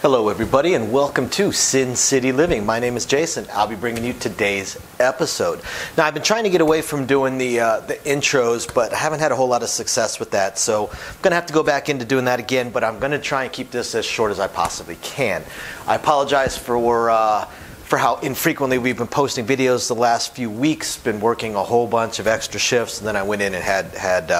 Hello everybody and welcome to Sin City Living. My name is Jason. I'll be bringing you today's episode. Now I've been trying to get away from doing the intros, but I haven't had a whole lot of success with that. So I'm going to have to go back into doing that again, but I'm going to try and keep this as short as I possibly can. I apologize for how infrequently we've been posting videos the last few weeks. Been working a whole bunch of extra shifts, and then I went in and had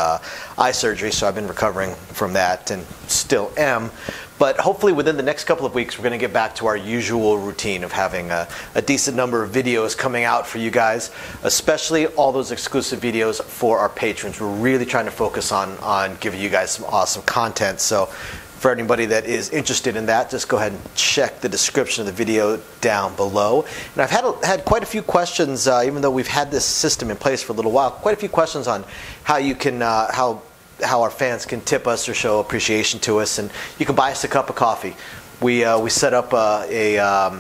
eye surgery, so I've been recovering from that and still am. But hopefully within the next couple of weeks, we're going to get back to our usual routine of having a decent number of videos coming out for you guys, especially all those exclusive videos for our patrons. We're really trying to focus on giving you guys some awesome content. So for anybody that is interested in that, just go ahead and check the description of the video down below. And I've had quite a few questions, even though we've had this system in place for a little while, quite a few questions on how you can, how our fans can tip us or show appreciation to us, and you can buy us a cup of coffee. We set up a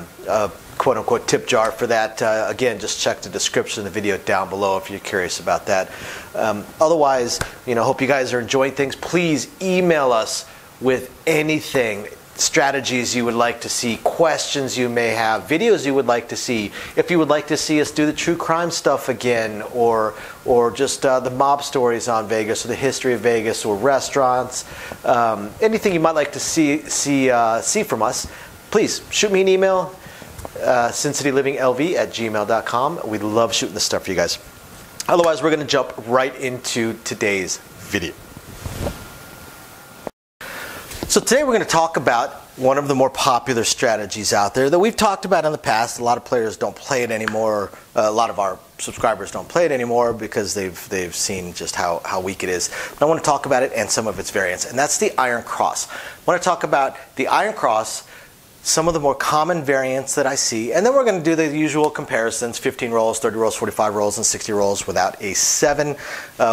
quote-unquote tip jar for that. Again, just check the description of the video down below if you're curious about that. Otherwise, hope you guys are enjoying things. Please email us with anything, strategies you would like to see, questions you may have, videos you would like to see. If you would like to see us do the true crime stuff again, or just the mob stories on Vegas, or the history of Vegas, or restaurants, anything you might like to see from us, please shoot me an email, sincityliving.lv@gmail.com. We love shooting this stuff for you guys. Otherwise, we're going to jump right into today's video. So today we're going to talk about one of the more popular strategies out there that we've talked about in the past. A lot of players don't play it anymore. A lot of our subscribers don't play it anymore because they've seen just how weak it is. But I want to talk about it and some of its variants, and that's the Iron Cross. I want to talk about the Iron Cross, some of the more common variants that I see, and then we're going to do the usual comparisons: 15 rolls, 30 rolls, 45 rolls, and 60 rolls without a 7,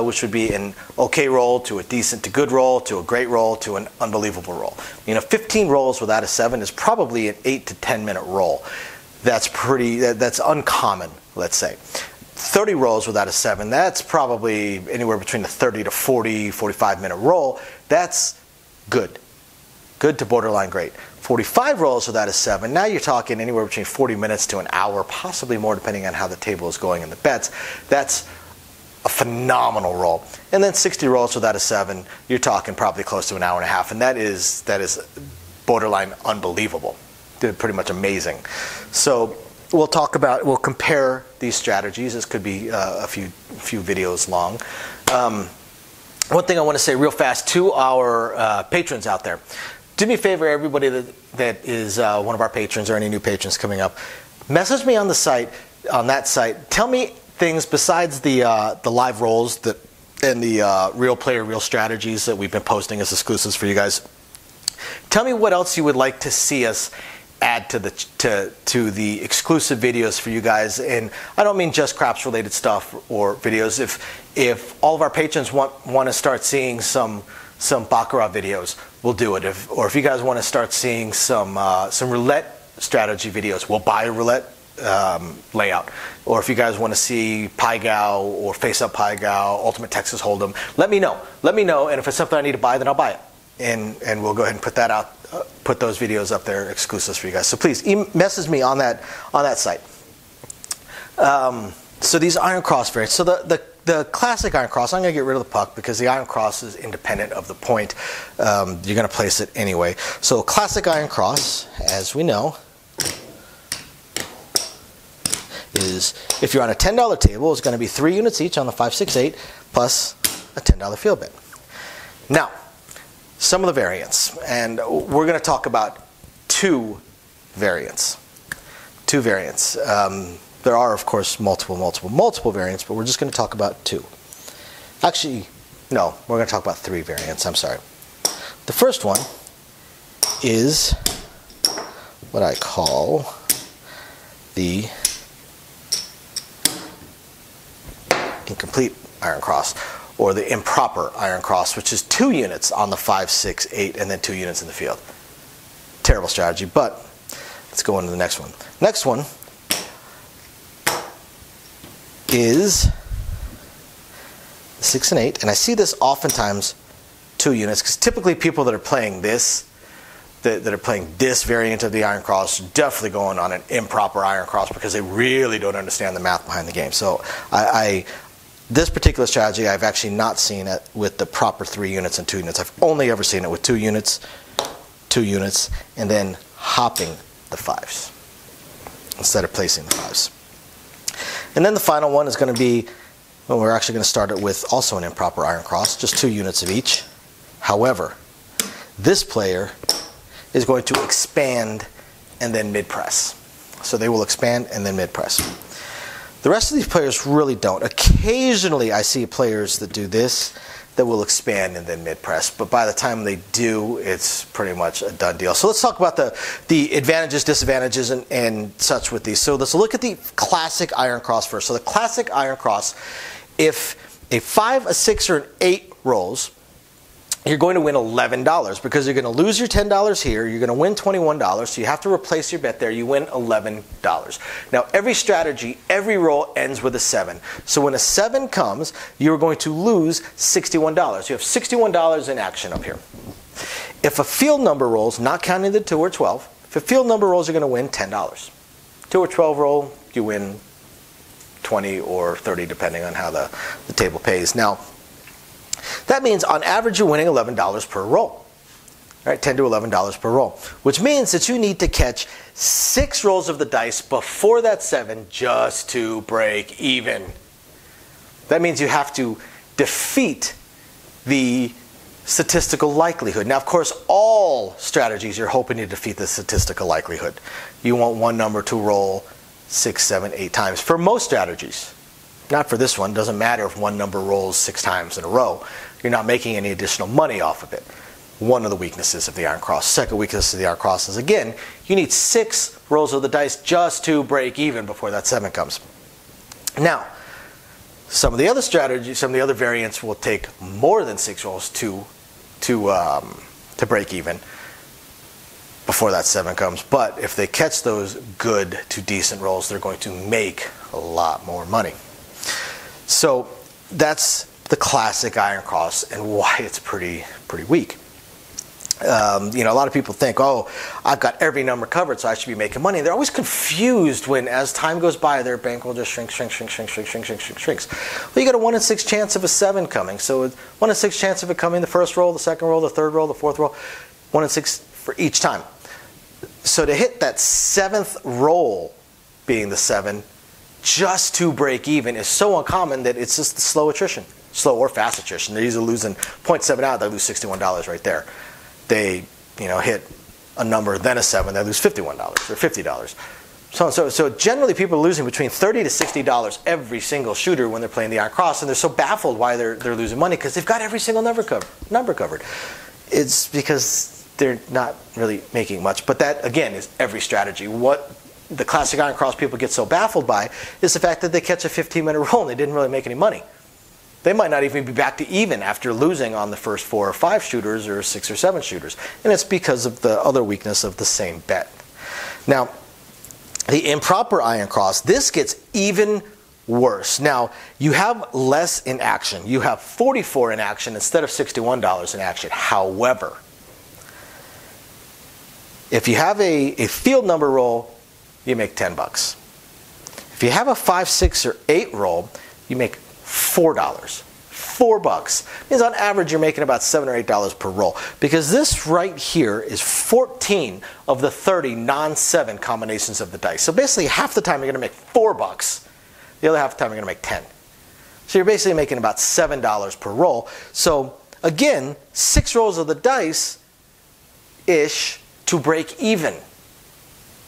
which would be an okay roll to a decent to good roll to a great roll to an unbelievable roll. 15 rolls without a 7 is probably an 8 to 10 minute roll. That's uncommon, let's say. 30 rolls without a 7, that's probably anywhere between a 30 to 40, 45 minute roll. That's good to borderline great. 45 rolls without a 7, now you're talking anywhere between 40 minutes to an hour, possibly more depending on how the table is going in the bets. That's a phenomenal roll. And then 60 rolls without a 7, you're talking probably close to an hour and a half, and that is borderline unbelievable. Pretty much amazing. So we'll compare these strategies. This could be a few videos long. One thing I want to say real fast to our patrons out there. Do me a favor, everybody that is one of our patrons or any new patrons coming up, message me on that site. Tell me things besides the live rolls and the real player, real strategies that we've been posting as exclusives for you guys. Tell me what else you would like to see us add to the exclusive videos for you guys. And I don't mean just craps related stuff or videos. If all of our patrons want to start seeing some Baccarat videos, we'll do it. If you guys want to start seeing some roulette strategy videos, we'll buy a roulette layout. Or if you guys want to see Pai Gow or Face Up Pai Gow, Ultimate Texas Hold'em, let me know. And if it's something I need to buy, then I'll buy it. And we'll go ahead and put that out, put those videos up there, exclusives for you guys. So please message me on that site. So these Iron Cross variants. So the classic Iron Cross, I'm going to get rid of the puck because the Iron Cross is independent of the point. You're going to place it anyway. So classic Iron Cross, as we know, is if you're on a $10 table, it's going to be 3 units each on the 5, 6, 8 plus a $10 field bet. Now, some of the variants, and we're going to talk about two variants. There are, of course, multiple variants, but we're just going to talk about 2. Actually, no, we're going to talk about 3 variants. I'm sorry. The first one is what I call the incomplete Iron Cross, or the improper Iron Cross, which is 2 units on the 5, 6, 8, and then 2 units in the field. Terrible strategy, but let's go on to the next one. Next one is 6 and 8, and I see this oftentimes 2 units, because typically people that are playing this that are playing this variant of the iron cross definitely going on an improper iron cross because they really don't understand the math behind the game. So this particular strategy, I've actually not seen it with the proper 3 units and 2 units. I've only ever seen it with 2 units, and then hopping the 5s instead of placing the 5s. And then the final one is going to be, well, we're actually going to start it with also an improper iron cross, just 2 units of each. However, this player is going to expand and then mid-press. So they will expand and then mid-press. The rest of these players really don't. Occasionally I see players that do this that will expand and then mid-press, but by the time they do, it's pretty much a done deal. So let's talk about the advantages, disadvantages, and such with these. So let's look at the classic iron cross first. So the classic iron cross, if a 5, a 6, or an 8 rolls, you're going to win $11 because you're going to lose your $10 here. You're going to win $21, so you have to replace your bet there. You win $11. Now, every strategy, every roll ends with a 7. So when a 7 comes, you're going to lose $61. You have $61 in action up here. If a field number rolls, not counting the 2 or 12, if a field number rolls, you're going to win $10. 2 or 12 roll, you win 20 or 30, depending on how the table pays. Now, that means on average you're winning $11 per roll, right? $10 to $11 per roll, which means that you need to catch 6 rolls of the dice before that 7 just to break even. That means you have to defeat the statistical likelihood. Now, of course, all strategies you're hoping to defeat the statistical likelihood. You want one number to roll 6, 7, 8 times for most strategies. Not for this one. Doesn't matter if one number rolls 6 times in a row. You're not making any additional money off of it. One of the weaknesses of the iron cross. Second weakness of the iron cross is, again, you need 6 rolls of the dice just to break even before that 7 comes. Now, some of the other strategies, some of the other variants will take more than 6 rolls to break even before that 7 comes. But if they catch those good to decent rolls, they're going to make a lot more money. So that's the classic iron cross and why it's pretty weak. You know, a lot of people think, oh, I've got every number covered, so I should be making money. And they're always confused when, as time goes by, their bankroll just shrinks. Well, you got a 1 in 6 chance of a 7 coming. So 1 in 6 chance of it coming the first roll, the second roll, the third roll, the fourth roll, 1 in 6 for each time. So to hit that 7th roll being the 7, just to break even is so uncommon that it's just slow attrition. Slow or fast attrition. They're usually losing 0.7 out, they lose $61 right there. They, hit a number, then a 7, they lose $51 or $50. So generally people are losing between $30 to $60 every single shooter when they're playing the iron cross, and they're so baffled why they're losing money because they've got every single number covered. It's because they're not really making much. But that, again, is every strategy. What the classic iron cross people get so baffled by is the fact that they catch a 15-minute roll and they didn't really make any money. They might not even be back to even after losing on the first 4 or 5 shooters or 6 or 7 shooters. And it's because of the other weakness of the same bet. Now, the improper iron cross, this gets even worse. Now, you have less in action. You have 44 in action instead of $61 in action. However, if you have a field number roll, you make $10. If you have a 5, 6, or 8 roll, you make $4. $4 means on average you're making about $7 or $8 per roll, because this right here is 14 of the 30 non-7 combinations of the dice. So basically half the time you're going to make $4. The other half the time you're going to make 10. So you're basically making about $7 per roll. So again, 6 rolls of the dice-ish to break even.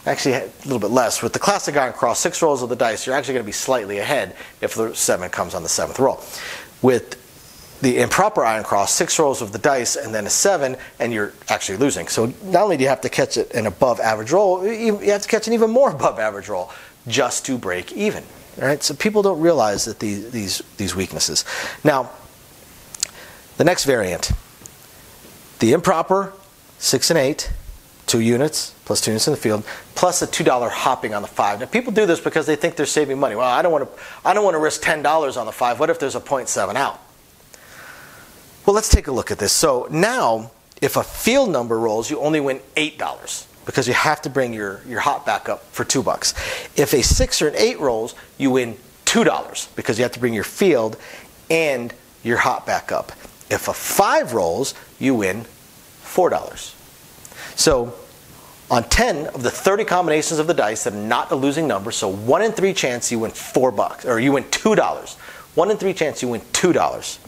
Actually, a little bit less. With the classic iron cross, 6 rolls of the dice, you're actually going to be slightly ahead if the 7 comes on the 7th roll. With the improper iron cross, 6 rolls of the dice and then a 7, and you're actually losing. So not only do you have to catch it an above average roll, you have to catch an even more above average roll just to break even. All right? So people don't realize that these weaknesses. Now, the next variant, the improper 6 and 8. 2 units, plus 2 units in the field, plus a $2 hopping on the 5. Now people do this because they think they're saving money. Well, I don't want to risk $10 on the 5. What if there's a 0.7 out? Well, let's take a look at this. So now, If a field number rolls, you only win $8 because you have to bring your hot back up for $2. If a 6 or an 8 rolls, you win $2 because you have to bring your field and your hot back up. If a 5 rolls, you win $4. So on 10 of the 30 combinations of the dice that are not a losing number, so 1 in 3 chance you win $4, or you win $2. 1 in 3 chance you win $2.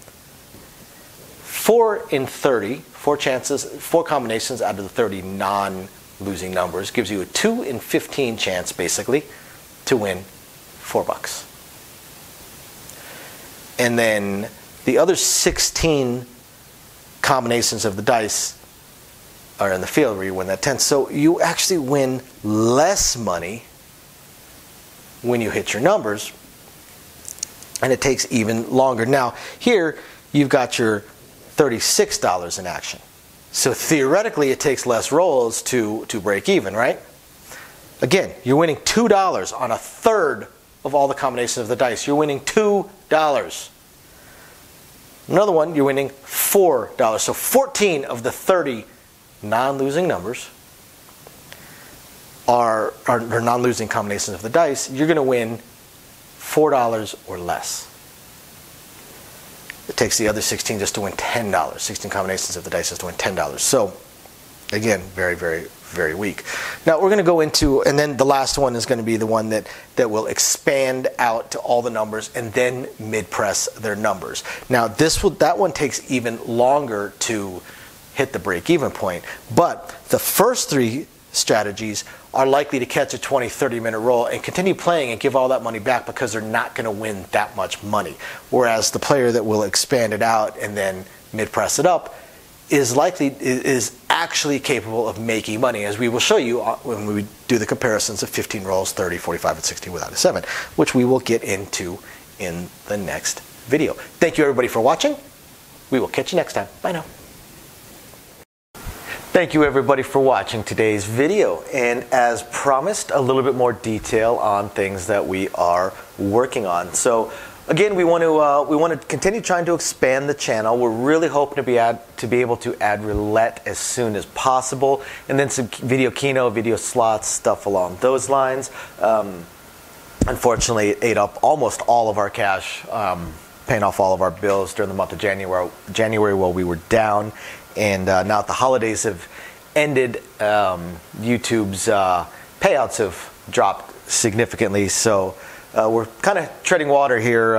4 in 30, 4 chances, 4 combinations out of the 30 non-losing numbers gives you a 2 in 15 chance, basically, to win $4. And then the other 16 combinations of the dice are in the field where you win that 10. So you actually win less money when you hit your numbers, and it takes even longer. Now, here you've got your $36 in action. So theoretically, it takes less rolls to break even, right? Again, you're winning $2 on a third of all the combinations of the dice. You're winning $2. Another one, you're winning $4. So 14 of the 30 non-losing numbers are non-losing combinations of the dice. You're going to win $4 or less. It takes the other 16 just to win $10. 16 combinations of the dice just to win $10. So, again, very, very, very weak. Now, we're going to go into, and then the last one is going to be the one that will expand out to all the numbers and then mid-press their numbers. Now, that one takes even longer to hit the break-even point. But the first 3 strategies are likely to catch a 20, 30-minute roll and continue playing and give all that money back because they're not going to win that much money. Whereas the player that will expand it out and then mid-press it up is actually capable of making money, as we will show you when we do the comparisons of 15 rolls, 30, 45, and 16 without a 7, which we will get into in the next video. Thank you, everybody, for watching. We will catch you next time. Bye now. Thank you, everybody, for watching today's video, and as promised, a little bit more detail on things that we are working on. So again, we want to continue trying to expand the channel. We're really hoping to be able to add roulette as soon as possible, and then some video keno, video slots, stuff along those lines. Unfortunately, it ate up almost all of our cash, paying off all of our bills during the month of January while we were down. And now that the holidays have ended, YouTube's payouts have dropped significantly. So we're kind of treading water here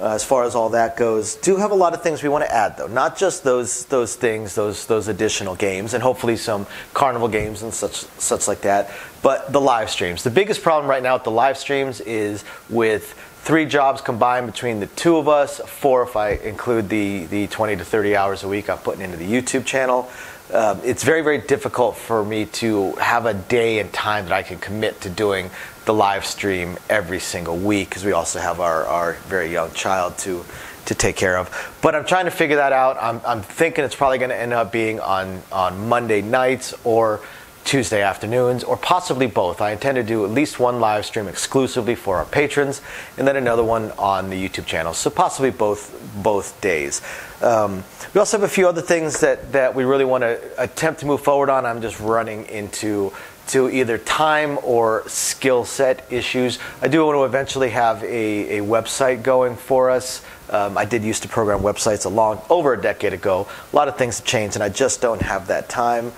as far as all that goes. Do have a lot of things we want to add, though. Not just those things, those additional games, and hopefully some carnival games and such like that, but the live streams. The biggest problem right now with the live streams is with 3 jobs combined between the 2 of us, 4 if I include the 20 to 30 hours a week I'm putting into the YouTube channel. It's very, very difficult for me to have a day and time that I can commit to doing the live stream every single week, because we also have our very young child to take care of. But I'm trying to figure that out. I'm thinking it's probably going to end up being on Monday nights or Tuesday afternoons, or possibly both. I intend to do at least one live stream exclusively for our patrons, and then another one on the YouTube channel. So possibly both days. We also have a few other things that we really want to attempt to move forward on. I'm just running into either time or skill set issues. I do want to eventually have a website going for us. I did used to program websites over a decade ago. A lot of things have changed, and I just don't have that time.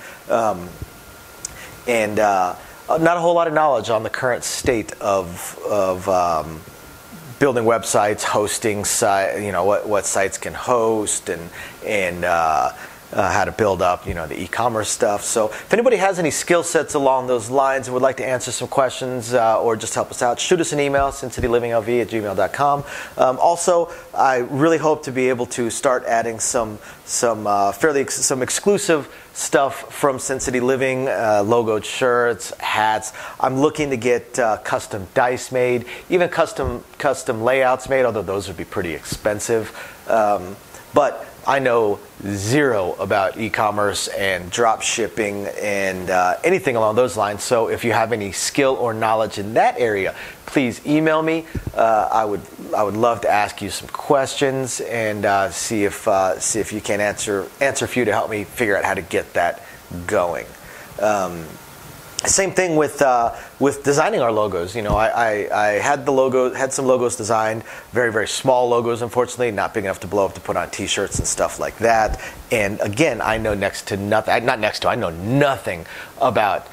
And not a whole lot of knowledge on the current state of building websites, hosting what sites can host, and how to build up the e-commerce stuff. So if anybody has any skill sets along those lines and would like to answer some questions or just help us out, shoot us an email, sincitylivingLV@gmail.com. Also, I really hope to be able to start adding some exclusive stuff from Sin City Living, logoed shirts, hats. I'm looking to get custom dice made, even custom layouts made, although those would be pretty expensive. But I know zero about e-commerce and drop shipping and anything along those lines. So if you have any skill or knowledge in that area, please email me. I would love to ask you some questions and see if you can answer a few to help me figure out how to get that going. Same thing with designing our logos. You know, I had some logos designed, very, very small logos, unfortunately, not big enough to blow up to put on T-shirts and stuff like that. And again, I know next to nothing. I know nothing about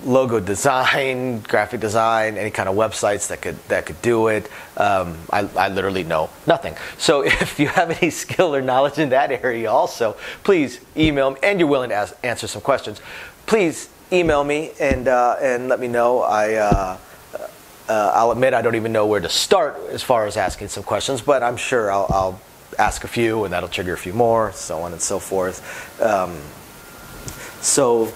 logo design, graphic design, any kind of websites that could do it. I literally know nothing. So if you have any skill or knowledge in that area, also please email me, and you're willing to answer some questions. Please email me and let me know. I'll admit I don't even know where to start as far as asking some questions, but I'm sure I'll ask a few, and that'll trigger a few more, so on and so forth. So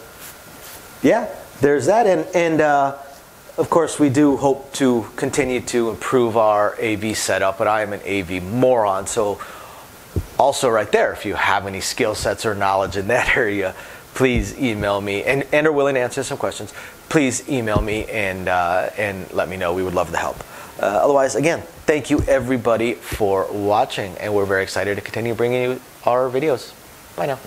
yeah, there's that, and of course we do hope to continue to improve our AV setup, but I am an AV moron, so also right there, if you have any skill sets or knowledge in that area, please email me, and are willing to answer some questions. Please email me and let me know. We would love to help. Otherwise, again, thank you everybody for watching, and we're very excited to continue bringing you our videos. Bye now.